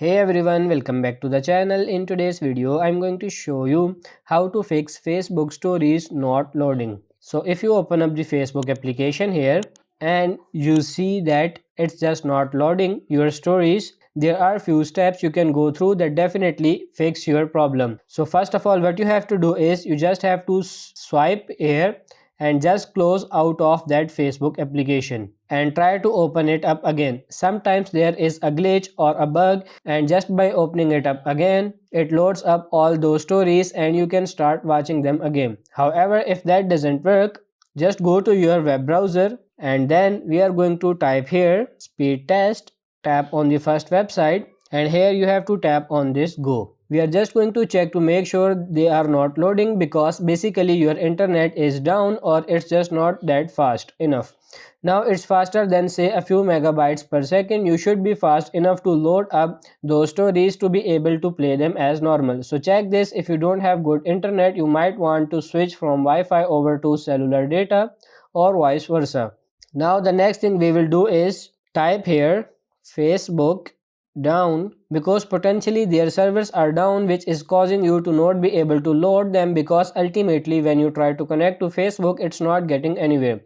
Hey everyone, welcome back to the channel. In today's video, I'm going to show you how to fix Facebook stories not loading. So if you open up the Facebook application here and you see that it's just not loading your stories, there are few steps you can go through that definitely fix your problem. So first of all, what you have to do is you just have to swipe here and just close out of that Facebook application and try to open it up again. Sometimes there is a glitch or a bug, and just by opening it up again, it loads up all those stories and you can start watching them again. However, if that doesn't work, just go to your web browser and then we are going to type here speed test, tap on the first website, and here you have to tap on this go. We are just going to check to make sure they are not loading, because basically your internet is down or it's just not that fast enough. Now it's faster than say a few megabytes per second. You should be fast enough to load up those stories to be able to play them as normal. So check this. If you don't have good internet, you might want to switch from Wi-Fi over to cellular data or vice versa. Now the next thing we will do is type here Facebook down, because potentially their servers are down, which is causing you to not be able to load them, because ultimately when you try to connect to Facebook, it's not getting anywhere.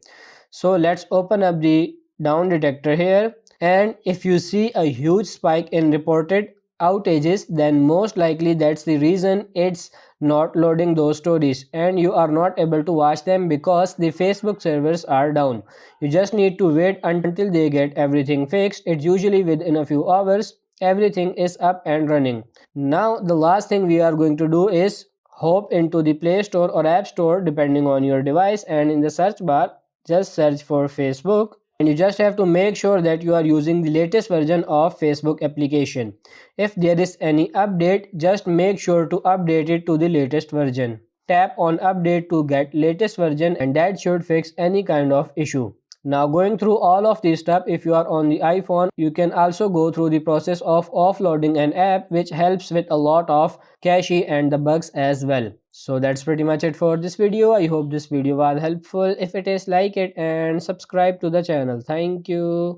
So let's open up the down detector here, and if you see a huge spike in reported outages, then most likely that's the reason it's not loading those stories and you are not able to watch them, because the Facebook servers are down. You just need to wait until they get everything fixed. It's usually within a few hours everything is up and running. Now the last thing we are going to do is hop into the Play Store or App Store depending on your device, and in the search bar just search for Facebook, and you just have to make sure that you are using the latest version of Facebook application. If there is any update, just make sure to update it to the latest version. Tap on update to get latest version, and that should fix any kind of issue. Now going through all of this stuff, if you are on the iPhone, you can also go through the process of offloading an app, which helps with a lot of cache and the bugs as well. So that's pretty much it for this video. I hope this video was helpful. If it is, like it and subscribe to the channel. Thank you.